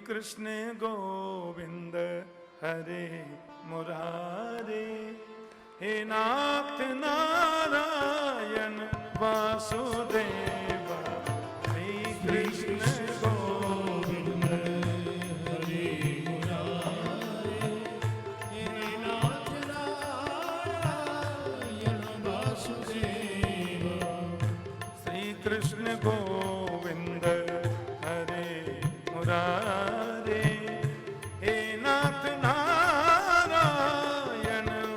कृष्ण गोविंद हरे मुरारे, हे नाथ नारायण वासुदेव, श्री कृष्ण गोविंद हरे मुरारे, हे नाथ नारायण वासुदेव, श्री कृष्ण गोविंद हरे मुरारे, हे नाथ नारायण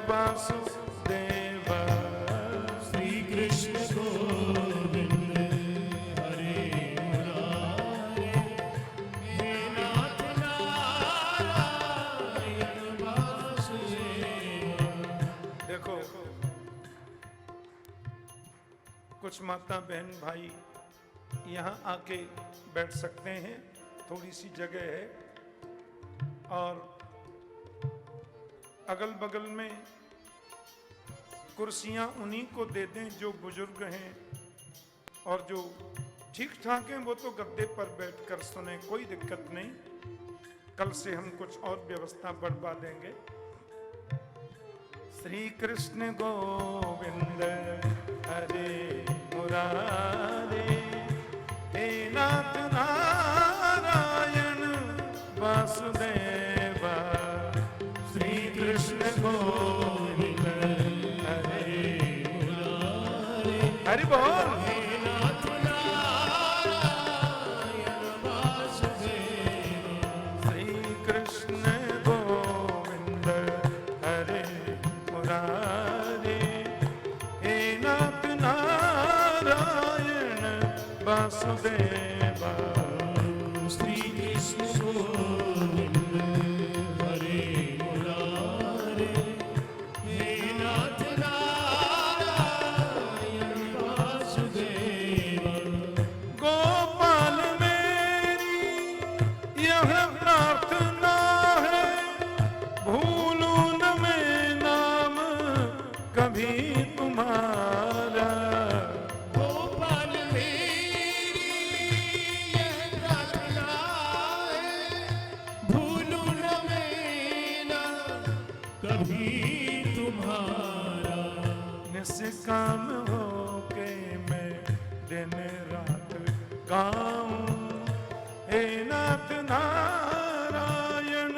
वासुदेव, श्री कृष्ण गोविंद हरे मुरारे, हे नाथ नारायण वासुदेव। देखो, कुछ माता बहन भाई यहाँ आके बैठ सकते हैं, थोड़ी सी जगह है, और अगल बगल में कुर्सियां उन्हीं को दे दें जो बुजुर्ग हैं, और जो ठीक ठाक हैं वो तो गद्दे पर बैठकर सुने, कोई दिक्कत नहीं। कल से हम कुछ और व्यवस्था बढ़वा देंगे। श्री कृष्ण गोविंद हरे मुरारे, हे नाथ नारायण वासुदेव, श्री कृष्ण गोविंद हरे मुरारे, हरि बोल, हे नाथ नारायण वासुदेव, श्री कृष्ण गोविंद हरे मुरारे, हे नाथ नारायण वासुदेव, श्री कृष्ण गोविंद हरे मुरारे, हे नाथ नारायण वासुदेव। गोपाल मेरी यह प्रार्थना है, भूलूं न मैं नाम कभी तुम्हारा। गोपाल मेरी यह प्रार्थना है, भूलूं न मैं नाम कभी तुम्हारा। निष्काम होके मैं दिन रात गाऊं, हे नाथ नारायण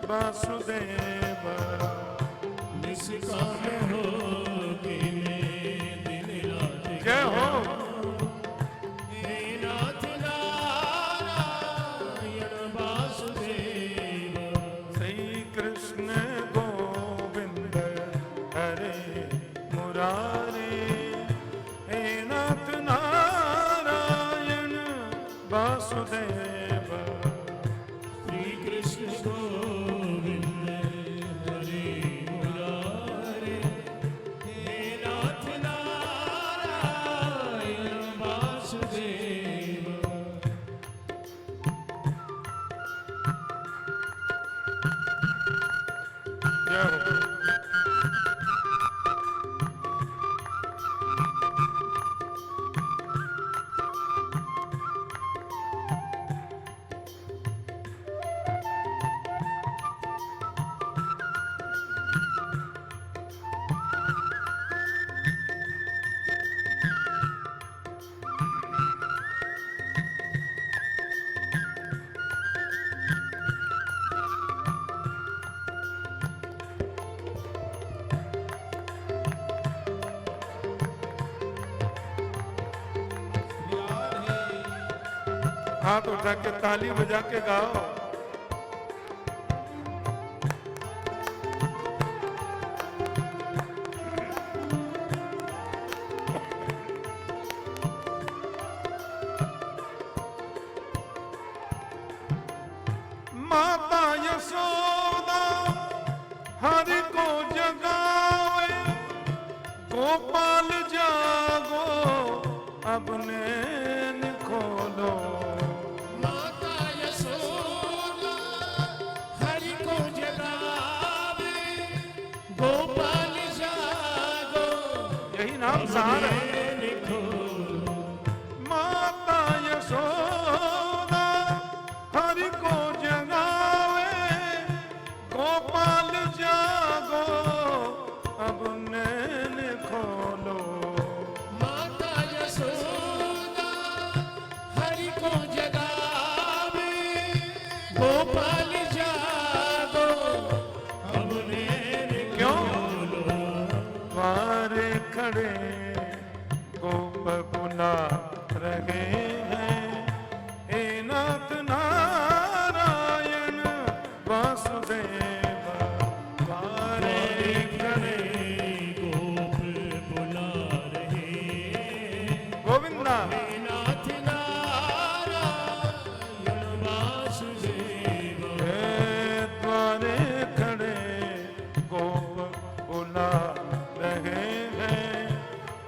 वासुदेव, निष्काम होके मैं दिन रात जय हो, हे नाथ नारायण वासुदेव, श्री कृष्ण गोविंद हरे मुरारे, हे नाथ नारायण वासुदेव, श्री कृष्ण गोविंद हरे मुरारे, हे नाथ नारायण वासुदेव। जय हो। हाथ उठा के ताली बजा के गाओ। माता यशोदा हरि को जगावे, गोपाल जागो अब नैन खोलो। माता यशोदा हरि को जगावे, गोपाल जागो यही नाम सहारा है। माता यशोदा हरि को गोपाल जागो अब नैन क्यों? खोलो। द्वारे खड़े गोप बुला रहे हैं, हे नाथ नारायण वासुदेव। द्वारे खड़े गोप बुला रहे गोविंदा नाथ नारायण वासुदेव। हे द्वारे खड़े गोप बुला रहे हैं,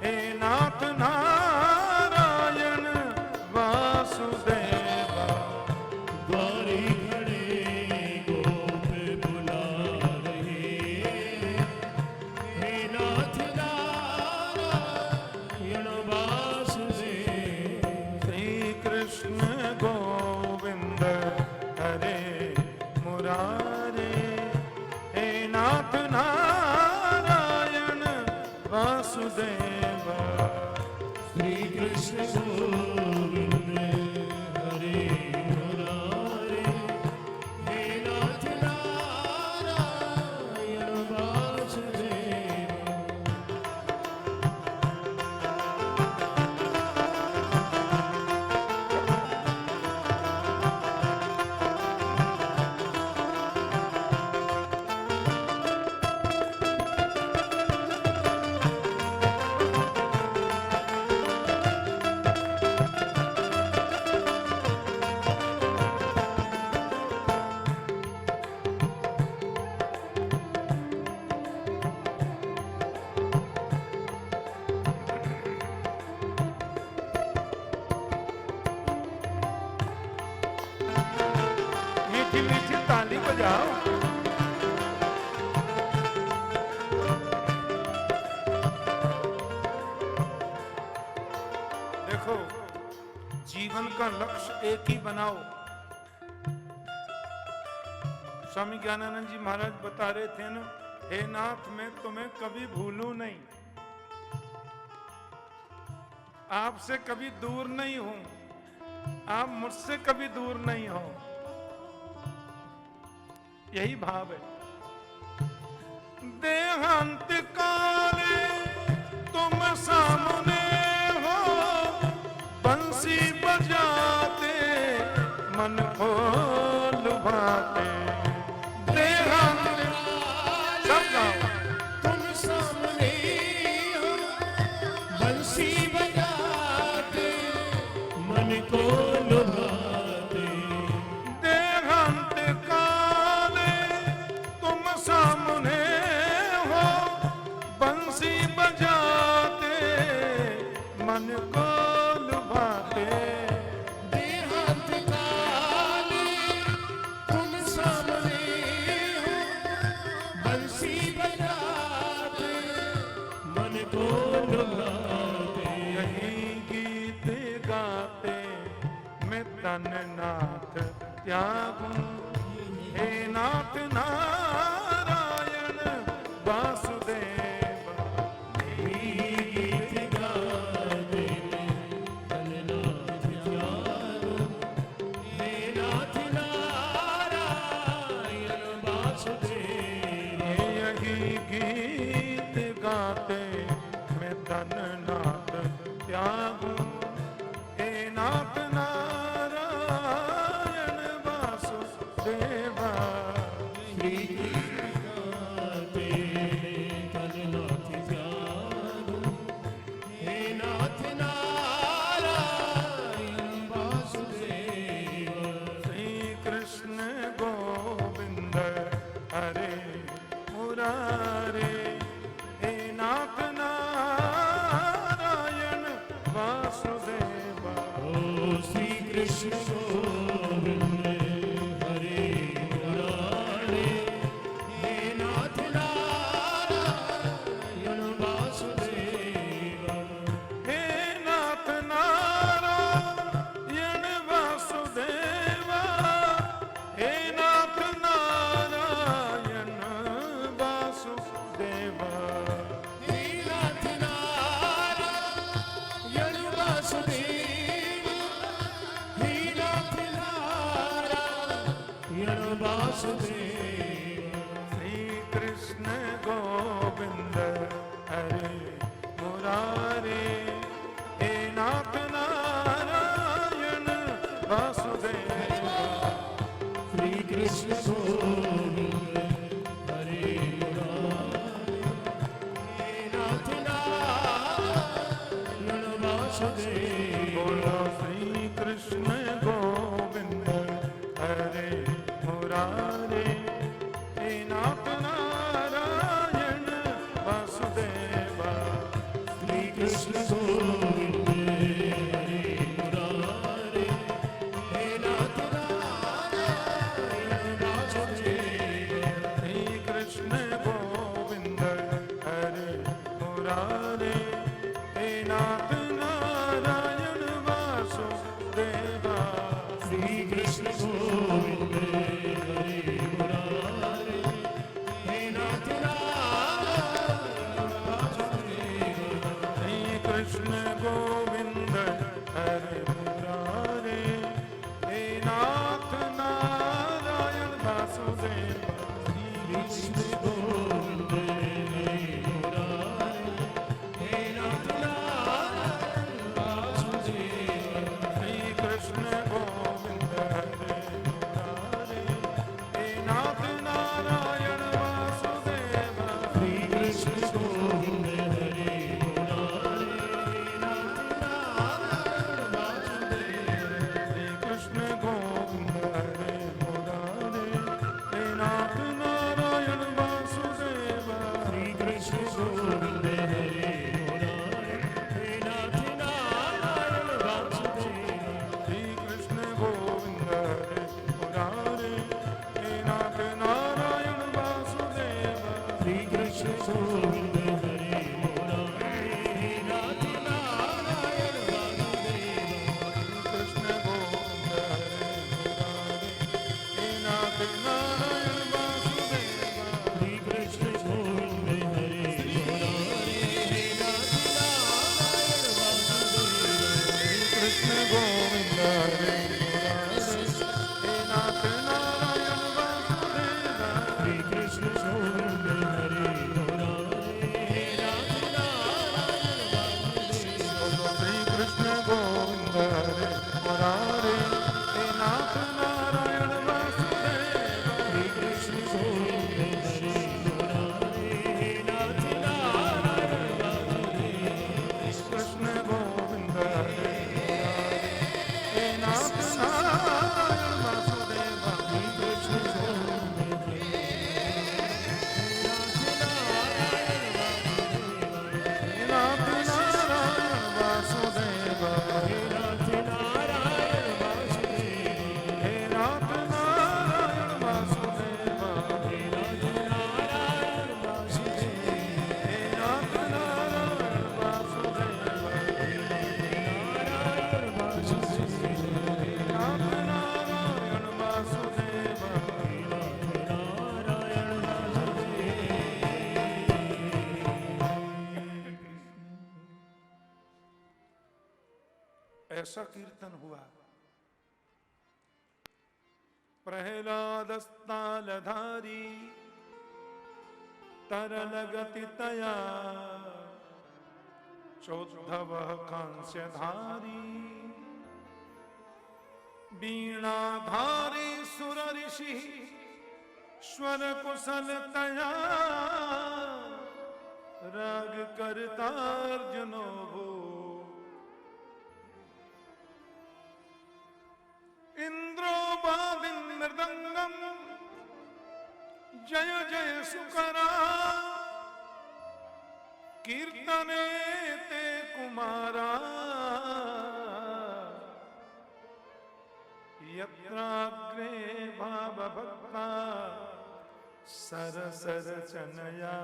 हे नाथ नारायण वासुदेव। द्वारे खड़े गोप बुला रहे हे नाथ नारायण वासुदेव। श्री कृष्ण गोविंद हरे मुरारे, हे नाथ नारायण वासुदेव। श्री कृष्ण गोविंद हरे मुरारे हे नाथ नारायण वासुदेव। मीठी मीठी ताली बजाओ। देखो, जीवन का लक्ष्य एक ही बनाओ। स्वामी ज्ञानानंद जी महाराज बता रहे थे ना, हे नाथ मैं तुम्हें कभी भूलूं नहीं, आपसे कभी दूर नहीं हूं, आप मुझसे कभी दूर नहीं हो। यही भाव है। देहांत काले तुम सामने हो, बंसी बजाते मन को लुभाते। देहांत सब गाओ। तुम सामने हो बंसी बजाते मन को लुभाते। देहांत काले तुम सामने हो, बंसी बजाते मन को लुभाते। देहांत काले तुम सामने हो बंसी बजाते मन को लुभाते। यही गीत गाते मैं तन नाथ त्यागूं, हे नाथ नारायण वासुदेव। गीत गाते तन नाथ त्यागो हे नाथ नारायण वासुदेव। यही गीत गाते मैं तन नाथ त्यागूं, हे नाथ नारायण वासुदेव। श्री गाते तन नाथ त्यागो हे नाथ नारायण वासुदेव। श्री कृष्ण गोविंद हरे मुरारे, हे नाथ नारायण वासुदेव। ओ श्री कृष्ण गोविंद हरे मुरारे वासुदेव श्री कृष्ण गोविंद हरे मुरारे हे नाथ नारायण वासुदेव श्री कृष्ण गोविंद हरे मुरारे हे नाथ नारायण वासुदेव बोलो श्री कृष्ण गोविंद हरे मुरारे हे नाथ नारायण वासुदेव श्री कृष्ण गोविंद हरे मुरारे हे नाथ नारायण वासुदेव श्री कृष्ण गोविंद हरे मुरारे हे नाथ नारायण वासुदेव श्री कृष्ण गोविंद हरे मुरारे हे नाथ नारायण वासुदेव श्री कृष्ण गोविंद हरे मुरारे हे नाथ नारायण वासुदेव कृष्ण गोविंद हरे मुरारे हे नाथ नारायण वासुदेव श्री कृष्ण गोविंद हरे मुरारे हे नाथ नारायण वासुदेव श्री कृष्ण गोविंद हरे मुरारे हे नाथ नारायण वासुदेव श्री कृष्ण गोविंद हरे मुरारे हे नाथ नारायण वासुदेव श्री कृष्ण गोविंद हरे मुरारे हे नाथ नारायण वासुदेव श्री कृष्ण गोविंद हरे मुरारे हे नाथ नारायण वासुदेव कृष्ण गोविंद हरे मुरारे हे नाथ नारायण वासुदेव श्री कृष्ण गोविंद हरे मुरारे हे नाथ नारायण वासुदेव कृष्ण गोविंद हरे मुरारे हे नाथ नारायण वासुदेव श्री कृष्ण गोविंद हरे मुरारे हे नाथ नारायण वासुदेव श्री कृष्ण गोविंद हरे मुरारे हे नाथ नारायण वासुदेव श्री कृष्ण गोविंद हरे मुरारे हे नाथ नारायण वासुदेव कृष्ण गोविंद हरे मुरारे हे नाथ नारायण वासुदेव श्री कृष्ण गोविंद हरे नाथ नारायण वासुदेव हे नाथ नारायण वासुदेव हे नाथ नारायण वासुदेव हे नाथ नारायण वासुदेव हे नाथ नारायण वासुदेव नारायण वासुदेव नाथ नारायण वासुदेव नारायण ऐसा कीर्तन हुआ। प्रहलादस्तालधारी तरल गति तया चौद्धव कांस्यधारी वीणाधारी सुर ऋषि स्वर कुशल तया राग करतार्जुनो भो इंद्रो बादिन्द्रदंगम जय जय सुकरा कीर्तने ते कुमारा यत्राग्रे भावभक्ता सरसर चनया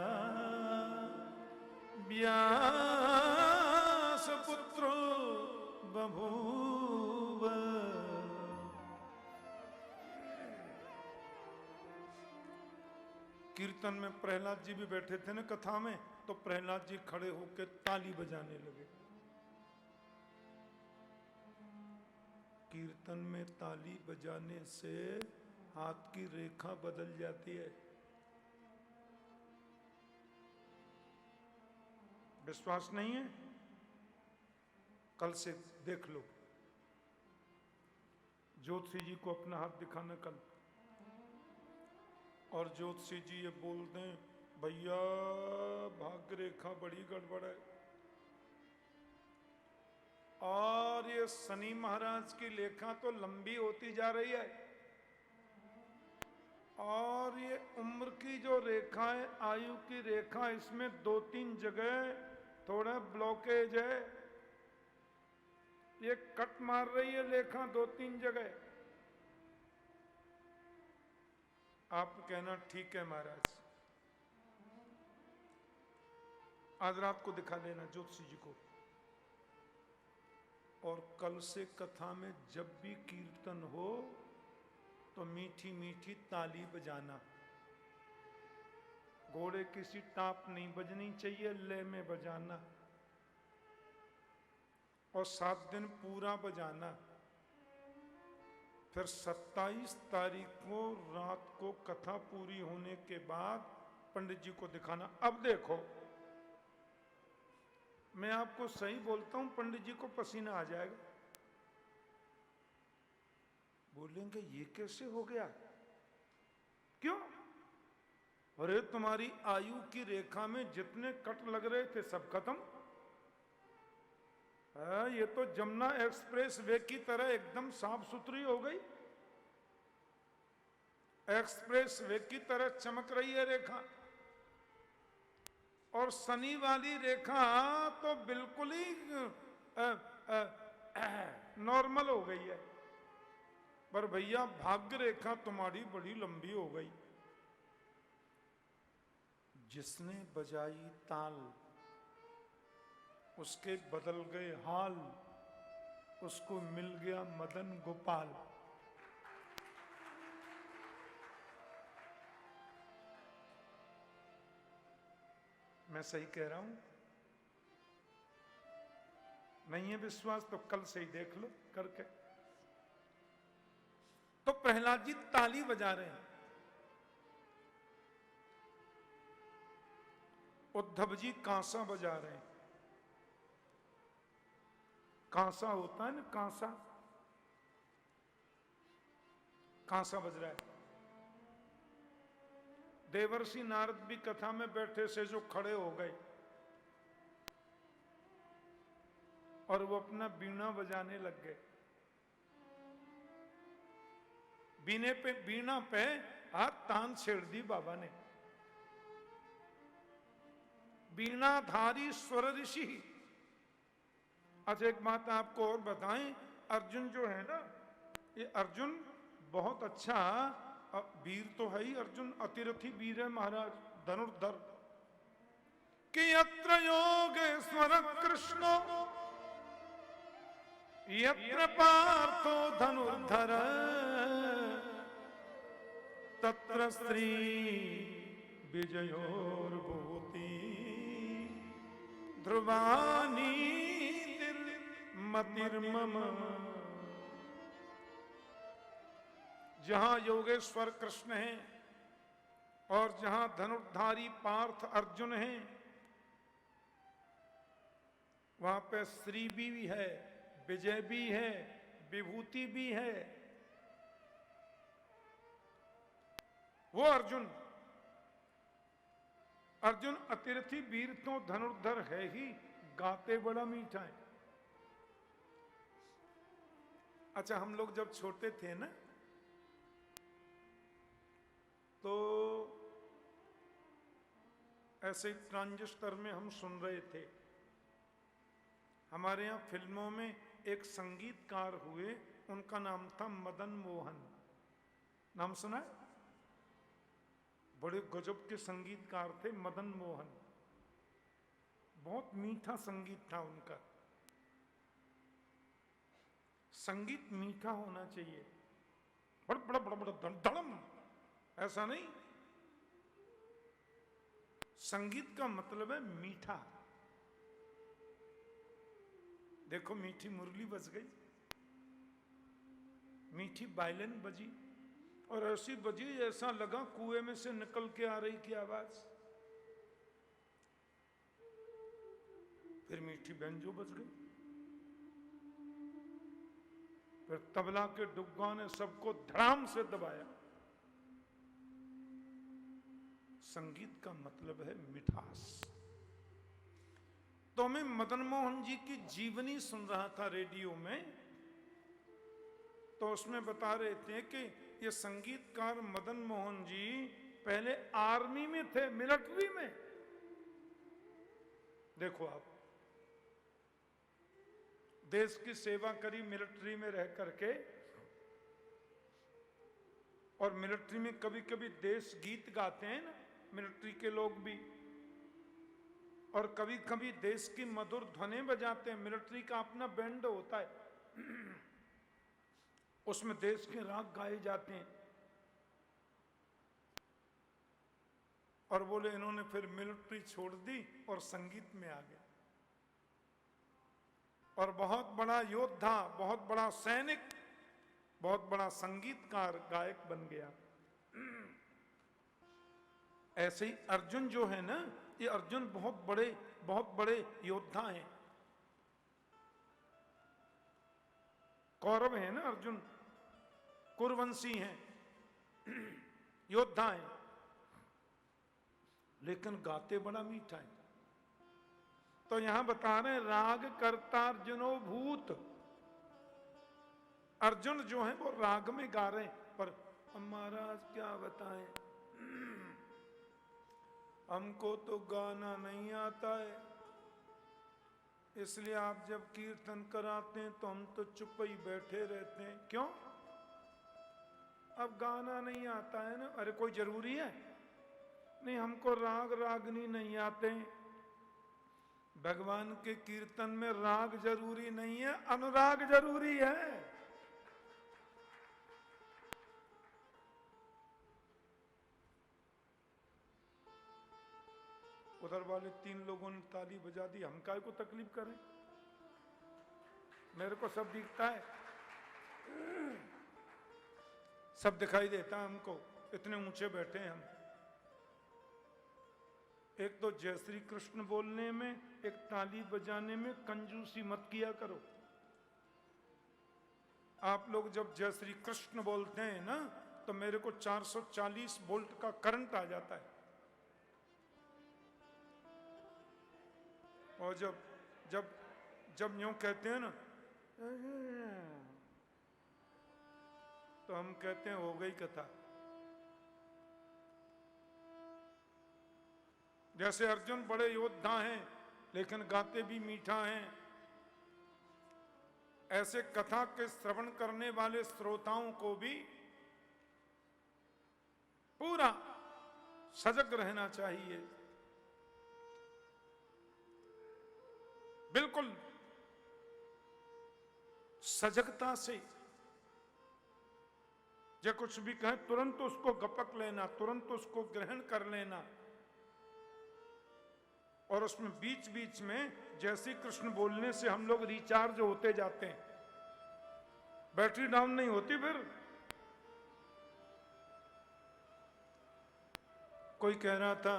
व्यास पुत्रो बभूव। कीर्तन में प्रहलाद जी भी बैठे थे ना कथा में, तो प्रहलाद जी खड़े होकर ताली बजाने लगे। कीर्तन में ताली बजाने से हाथ की रेखा बदल जाती है। विश्वास नहीं है? कल से देख लो। ज्योतिषी जी को अपना हाथ दिखाना कल, और ज्योतिषी जी ये बोल दें, भैया भाग्य रेखा बड़ी गड़बड़ है, और ये शनि महाराज की रेखा तो लंबी होती जा रही है, और ये उम्र की जो रेखा है, आयु की रेखा, इसमें 2-3 जगह थोड़ा ब्लॉकेज है, ये कट मार रही है रेखा 2-3 जगह। आप कहना ठीक है महाराज, आज रात को दिखा देना ज्योतिषी जी को, और कल से कथा में जब भी कीर्तन हो तो मीठी मीठी ताली बजाना। घोड़े किसी टाप नहीं बजनी चाहिए, लय में बजाना, और 7 दिन पूरा बजाना। फिर 27 तारीख को रात को कथा पूरी होने के बाद पंडित जी को दिखाना। अब देखो, मैं आपको सही बोलता हूं, पंडित जी को पसीना आ जाएगा, बोलेंगे ये कैसे हो गया? क्यों? अरे तुम्हारी आयु की रेखा में जितने कट लग रहे थे सब खत्म। ये तो जमुना एक्सप्रेस वे की तरह एकदम साफ सुथरी हो गई, एक्सप्रेस वे की तरह चमक रही है रेखा। और शनि वाली रेखा तो बिल्कुल ही नॉर्मल हो गई है, पर भैया भाग्य रेखा तुम्हारी बड़ी लंबी हो गई। जिसने बजाई ताल उसके बदल गए हाल, उसको मिल गया मदन गोपाल। मैं सही कह रहा हूं? नहीं है विश्वास तो कल से ही देख लो करके। तो प्रहलाद जी ताली बजा रहे हैं, उद्धव जी कांसा बजा रहे हैं। कांसा होता है ना, कांसा, कांसा बज रहा है। देवर्षि नारद भी कथा में बैठे से जो खड़े हो गए और वो अपना बीणा बजाने लग गए। बीणा पे हाथ तान छेड़ दी बाबा ने। बीणाधारी स्वर ऋषि। अच्छा एक बात आपको और बताएं, अर्जुन जो है ना, ये अर्जुन बहुत अच्छा वीर तो है ही। अर्जुन अतिरथी वीर है महाराज, धनुर्धर। कि यत्र योगेश्वर कृष्ण यत्र पार्थो धनुर्धर तत्र स्त्री विजयोर्भूति ध्रुवानी मतिर्मम। जहां योगेश्वर कृष्ण हैं और जहां धनुर्धारी पार्थ अर्जुन हैं, वहां पे श्री भी है, विजय भी है, विभूति भी है। वो अर्जुन, अर्जुन अतिरथी वीर तो धनुर्धर है ही, गाते बड़ा मीठा है। अच्छा हम लोग जब छोटे थे ना, तो ऐसे ट्रांजिस्टर में हम सुन रहे थे। हमारे यहां फिल्मों में एक संगीतकार हुए, उनका नाम था मदन मोहन। नाम सुना है? बड़े गजब के संगीतकार थे मदन मोहन। बहुत मीठा संगीत था उनका। संगीत मीठा होना चाहिए, बड़ा बड़ा बड़ा बड़ा धड़म, ऐसा नहीं। संगीत का मतलब है मीठा। देखो मीठी मुरली बज गई, मीठी वायलिन बजी, और ऐसी बजी ऐसा लगा कुएं में से निकल के आ रही की आवाज। फिर मीठी बैंजो बज गई। फिर तबला के डुग्गा ने सबको धड़ाम से दबाया। संगीत का मतलब है मिठास। तो मैं मदन मोहन जी की जीवनी सुन रहा था रेडियो में, तो उसमें बता रहे थे कि ये संगीतकार मदन मोहन जी पहले आर्मी में थे, मिलिट्री में। देखो आप, देश की सेवा करी मिलिट्री में रह करके, और मिलिट्री में कभी कभी देश गीत गाते हैं ना मिलिट्री के लोग भी, और कभी कभी देश की मधुर ध्वनि बजाते हैं। मिलिट्री का अपना बैंड होता है, उसमें देश के राग गाए जाते हैं। और बोले इन्होंने फिर मिलिट्री छोड़ दी और संगीत में आ गए, और बहुत बड़ा योद्धा, बहुत बड़ा सैनिक, बहुत बड़ा संगीतकार, गायक बन गया। ऐसे ही अर्जुन जो है ना, ये अर्जुन बहुत बड़े योद्धा हैं। कौरव है ना अर्जुन, कुरुवंशी हैं, योद्धा हैं, लेकिन गाते बड़ा मीठा है। तो यहां बता रहे हैं राग करता अर्जुनो भूत। अर्जुन जो है वो राग में गा रहे हैं, पर हम महाराज क्या बताएं, हमको तो गाना नहीं आता है, इसलिए आप जब कीर्तन कराते हैं तो हम तो चुप ही बैठे रहते हैं। क्यों? अब गाना नहीं आता है ना। अरे कोई जरूरी है? नहीं, हमको राग रागनी नहीं आते हैं। भगवान के कीर्तन में राग जरूरी नहीं है, अनुराग जरूरी है। उधर वाले 3 लोगों ने ताली बजा दी, हम काय को तकलीफ करें? मेरे को सब दिखता है, सब दिखाई देता है हमको, इतने ऊंचे बैठे हैं हम। एक तो जय श्री कृष्ण बोलने में, एक ताली बजाने में कंजूसी मत किया करो। आप लोग जब जय श्री कृष्ण बोलते हैं ना, तो मेरे को 440 वोल्ट का करंट आ जाता है। और जब यूं कहते हैं ना, तो हम कहते हैं हो गई कथा। जैसे अर्जुन बड़े योद्धा हैं लेकिन गाते भी मीठा हैं, ऐसे कथा के श्रवण करने वाले श्रोताओं को भी पूरा सजग रहना चाहिए, बिल्कुल सजगता से। जो कुछ भी कहे तुरंत उसको गपक लेना, तुरंत उसको ग्रहण कर लेना, और उसमें बीच बीच में जय श्री कृष्ण बोलने से हम लोग रिचार्ज होते जाते हैं, बैटरी डाउन नहीं होती। फिर कोई कह रहा था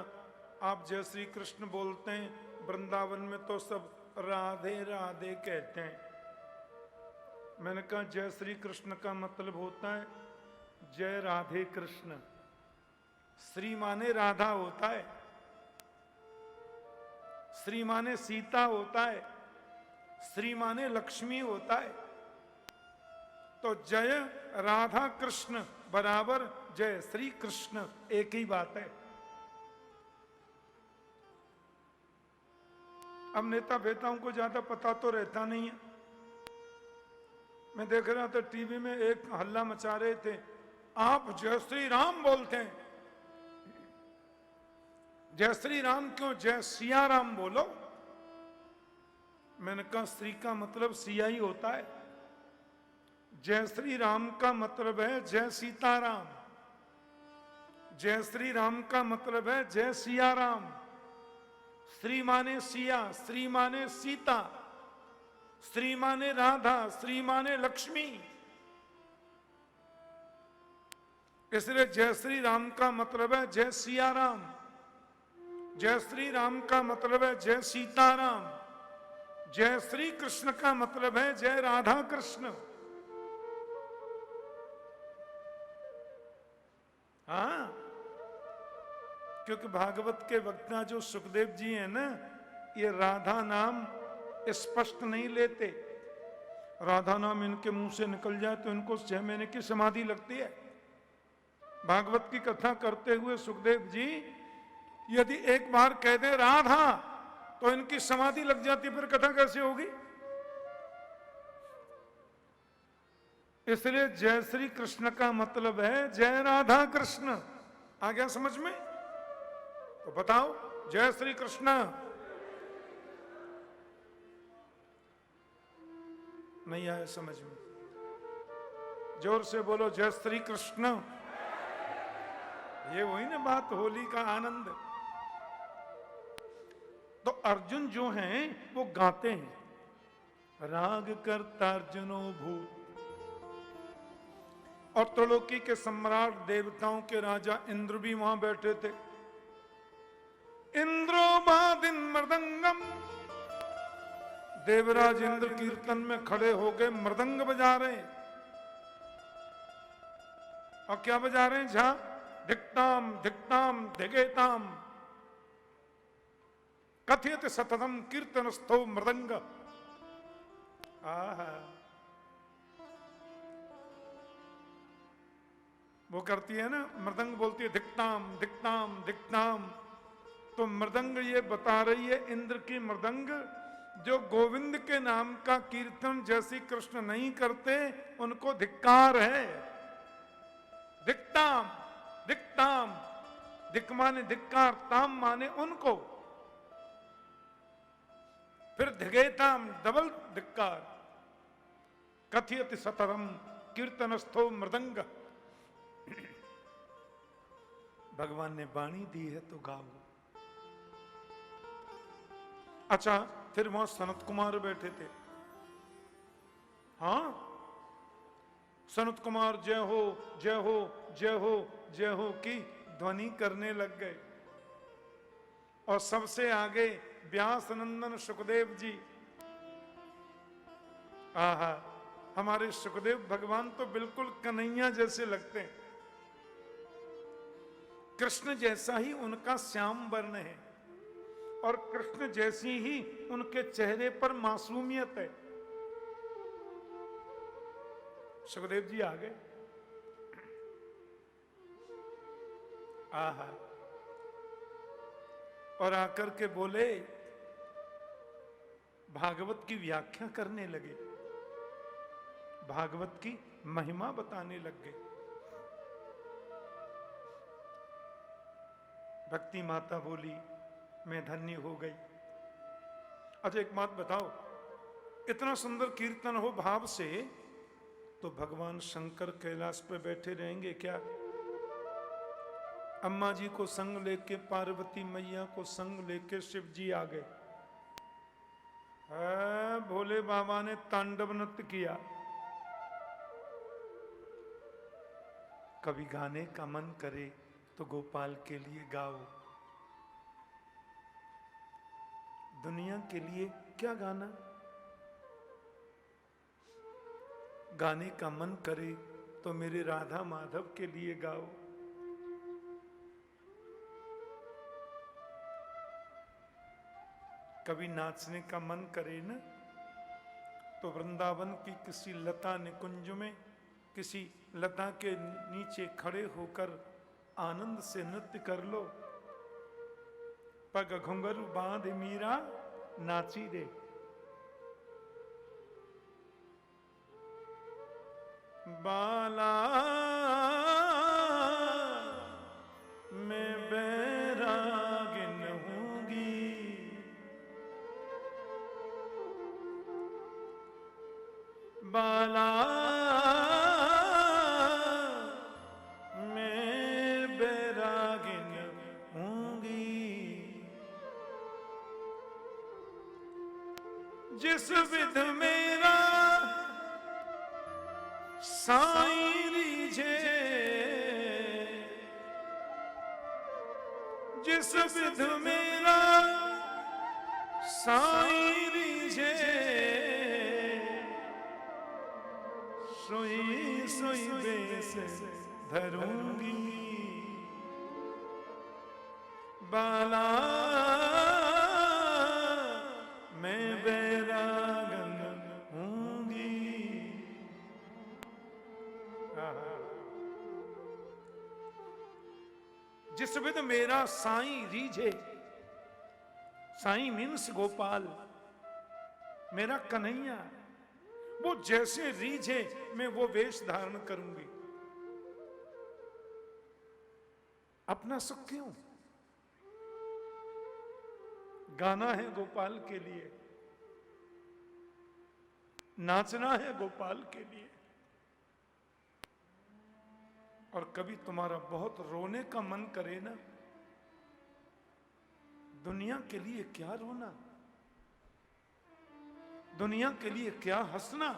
आप जय श्री कृष्ण बोलते हैं, वृंदावन में तो सब राधे राधे कहते हैं। मैंने कहा जय श्री कृष्ण का मतलब होता है जय राधे कृष्ण। श्री माने राधा होता है, श्री माने सीता होता है, श्री माने लक्ष्मी होता है। तो जय राधा कृष्ण बराबर जय श्री कृष्ण, एक ही बात है। अब नेता बेताओं को ज्यादा पता तो रहता नहीं है। मैं देख रहा था टीवी में, एक हल्ला मचा रहे थे, आप जय श्री राम बोलते हैं। जय श्री राम क्यों, जय सिया राम बोलो। मैंने कहा श्री का मतलब सिया ही होता है, जय श्री राम का मतलब है जय सीताराम, जय श्री राम का मतलब है जय सिया राम। श्री माने सिया, श्री माने सीता, श्री माने राधा, श्री माने लक्ष्मी। इसलिए जय श्री राम का मतलब है जय सिया राम, जय श्री राम का मतलब है जय सीताराम, जय श्री कृष्ण का मतलब है जय राधा कृष्ण। हाँ, क्योंकि भागवत के वक्ता जो सुखदेव जी हैं ना, ये राधा नाम स्पष्ट नहीं लेते। राधा नाम इनके मुंह से निकल जाए तो इनको 6 महीने की समाधि लगती है। भागवत की कथा करते हुए सुखदेव जी यदि एक बार कह दे राधा तो इनकी समाधि लग जाती, फिर कथा कैसे होगी? इसलिए जय श्री कृष्ण का मतलब है जय राधा कृष्ण। आ गया समझ में? तो बताओ, जय श्री कृष्ण। नहीं आया समझ में? जोर से बोलो, जय श्री कृष्ण। ये वही ना बात, होली का आनंद। तो अर्जुन जो हैं वो गाते हैं, राग करता अर्जुनो भूत। और त्रिलोकी के सम्राट देवताओं के राजा इंद्र भी वहां बैठे थे। इंद्रो बादिन मृदंगम, देवराज इंद्र कीर्तन में खड़े हो गए, मृदंग बजा रहे हैं। और क्या बजा रहे हैं? झा धिक्ताम धिक्ताम धिगेताम कथित सततम कीर्तनस्थो मृदंग। आहा, वो करती है ना, मृदंग बोलती है धिक्ताम धिक्ताम धिक्ताम। तो मृदंग ये बता रही है, इंद्र की मृदंग, जो गोविंद के नाम का कीर्तन जैसी कृष्ण नहीं करते उनको धिक्कार है। धिक्ताम धिक्ताम, धिक माने धिक्कार, ताम माने उनको, फिर धिगेताम डबल धिक्कार। कथियति सतरम कीर्तनस्थो मृदंग। भगवान ने वाणी दी है तो गाओ। अच्छा, फिर वहां सनत कुमार बैठे थे। हाँ, सनत कुमार जय हो जय हो जय हो जय हो की ध्वनि करने लग गए। और सबसे आगे व्यास नंदन सुखदेव जी। आहा, हमारे सुखदेव भगवान तो बिल्कुल कन्हैया जैसे लगते हैं। कृष्ण जैसा ही उनका श्याम वर्ण है और कृष्ण जैसी ही उनके चेहरे पर मासूमियत है। सुखदेव जी आ गए। आहा, और आकर के बोले, भागवत की व्याख्या करने लगे, भागवत की महिमा बताने लग गए। भक्ति माता बोली, मैं धन्य हो गई। अच्छा एक बात बताओ, इतना सुंदर कीर्तन हो भाव से, तो भगवान शंकर कैलाश पे बैठे रहेंगे क्या? अम्मा जी को संग लेके, पार्वती मैया को संग लेके शिव जी आ गए। भोले बाबा ने तांडव नृत्य किया। कभी गाने का मन करे तो गोपाल के लिए गाओ। दुनिया के लिए क्या गाना? गाने का मन करे तो मेरे राधा माधव के लिए गाओ। कभी नाचने का मन करे ना, तो वृंदावन की किसी लता निकुंज में, किसी लता के नीचे खड़े होकर आनंद से नृत्य कर लो। पग घुंघरू बांध मीरा नाची रे। बाला मैं बैरागिन हूंगी, बाला मैं बैरागिन हूंगी। जिस विध मेरा साईं रीझे, जिस विध मेरा साईं रीझे, सोई सोई बेस धरूंगी बाला, मैं बैरागन हूंगी। जिस विध मेरा साईं रीझे, साईं मीन्स गोपाल, मेरा कन्हैया, वो जैसे रीझे मैं वो वेश धारण करूंगी। अपना सुख क्यों? गाना है गोपाल के लिए, नाचना है गोपाल के लिए। और कभी तुम्हारा बहुत रोने का मन करे ना, दुनिया के लिए क्या रोना, दुनिया के लिए क्या हंसना।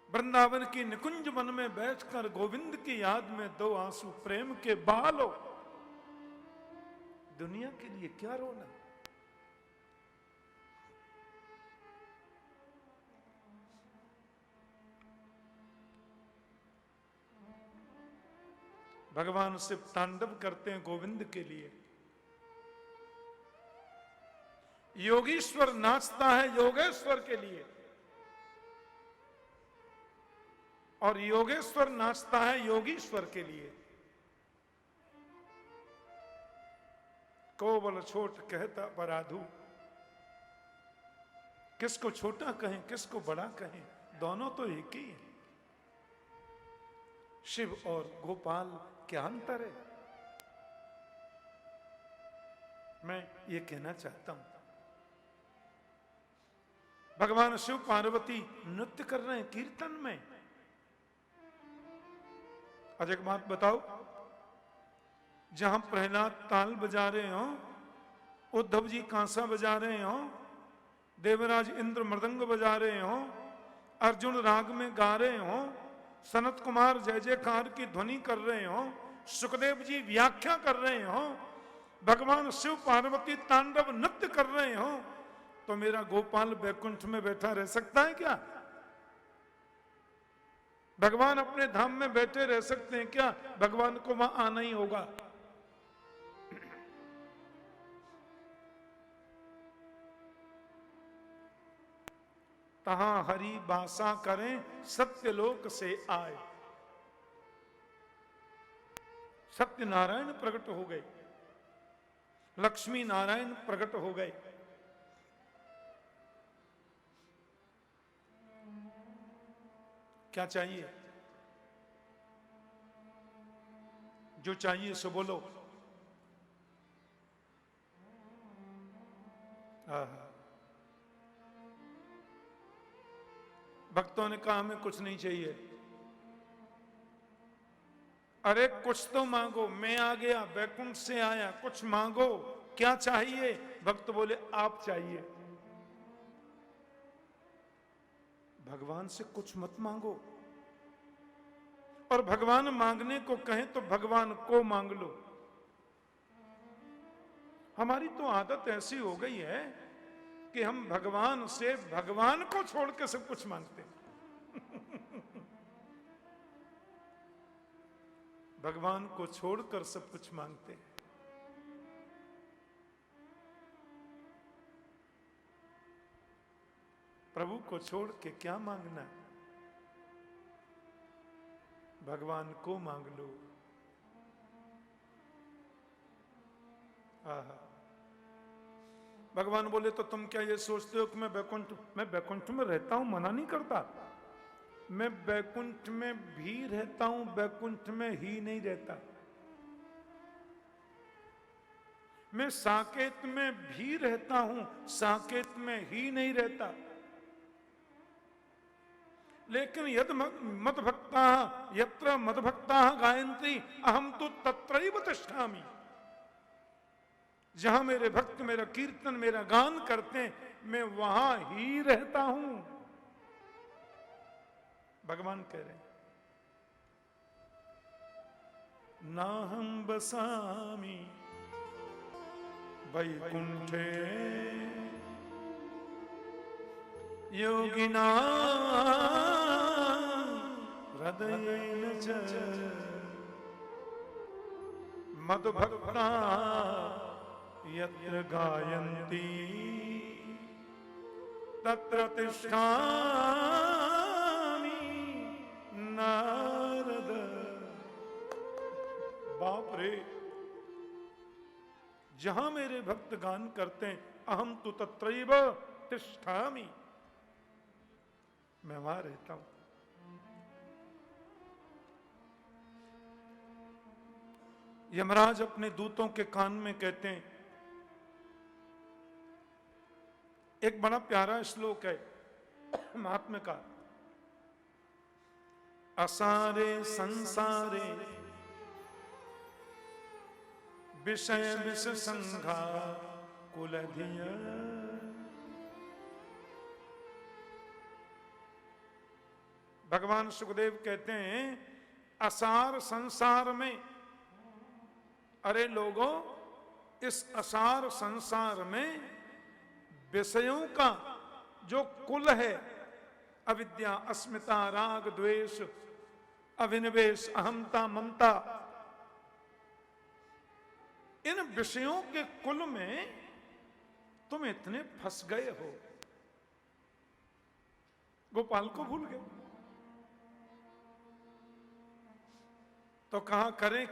वृंदावन की निकुंज वन में बैठकर गोविंद की याद में दो आंसू प्रेम के बहा लो। दुनिया के लिए क्या रोना। भगवान शिव तांडव करते हैं गोविंद के लिए। योगीश्वर नाचता है योगेश्वर के लिए, और योगेश्वर नाचता है योगीश्वर के लिए। कोवल छोट कहता पराधु, किसको छोटा कहें किसको बड़ा कहें, दोनों तो एक ही है। शिव और गोपाल क्या अंतर है? मैं ये कहना चाहता हूं, भगवान शिव पार्वती नृत्य कर रहे हैं कीर्तन में। आज एक बात बताओ, जहां प्रहलाद ताल बजा रहे हो, उद्धव जी कांसा बजा रहे हो, देवराज इंद्र मृदंग बजा रहे हो, अर्जुन राग में गा रहे हो, सनत कुमार जय जयकार की ध्वनि कर रहे हो, सुखदेव जी व्याख्या कर रहे हो, भगवान शिव पार्वती तांडव नृत्य कर रहे हो, तो मेरा गोपाल बैकुंठ में बैठा रह सकता है क्या? भगवान अपने धाम में बैठे रह सकते हैं क्या? भगवान को वहां आना ही होगा। तहां हरि बासा करें सत्यलोक से आए। सत्यनारायण प्रकट हो गए, लक्ष्मी नारायण प्रकट हो गए। क्या चाहिए? जो चाहिए सो बोलो। भक्तों ने कहा हमें कुछ नहीं चाहिए। अरे कुछ तो मांगो, मैं आ गया बैकुंठ से आया, कुछ मांगो, क्या चाहिए? भक्त बोले आप चाहिए। भगवान से कुछ मत मांगो, और भगवान मांगने को कहें तो भगवान को मांग लो। हमारी तो आदत ऐसी हो गई है कि हम भगवान से भगवान को छोड़ के सब कुछ मांगते हैं। भगवान को छोड़कर सब कुछ मांगते हैं। प्रभु को छोड़ के क्या मांगना? भगवान को मांग लो। आहा। भगवान बोले तो तुम क्या ये सोचते हो कि मैं बैकुंठ में रहता हूं? मना नहीं करता, मैं बैकुंठ में भी रहता हूं, बैकुंठ में ही नहीं रहता। मैं साकेत में भी रहता हूं, साकेत में ही नहीं रहता। लेकिन यद मद्भक्ता यत्र मद्भक्ता गायन्ति अहम तो तत्रैव तिष्ठामि। जहां मेरे भक्त मेरा कीर्तन मेरा गान करते हैं, मैं वहां ही रहता हूं। भगवान कह रहे हैं। नाहं वसामि वैकुंठे योगिना हृदयेन च मद्भक्ता यत्र गायन्ति तत्र तिष्ठामि नारद। बाप रे, जहां मेरे भक्त गान करते हैं, अहम तु तत्रैव तिष्ठामि, मैं वहां रहता हूं। यमराज अपने दूतों के कान में कहते हैं, एक बड़ा प्यारा श्लोक है महात्म्य का, असारे संसारे विषय विष संघा कुलधिया। भगवान सुखदेव कहते हैं, असार संसार में, अरे लोगों, इस असार संसार में विषयों का जो कुल है, अविद्या, अस्मिता, राग, द्वेष, अभिनिवेश, अहंता, ममता, इन विषयों के कुल में तुम इतने फंस गए हो, गोपाल को भूल गए। तो कहां करें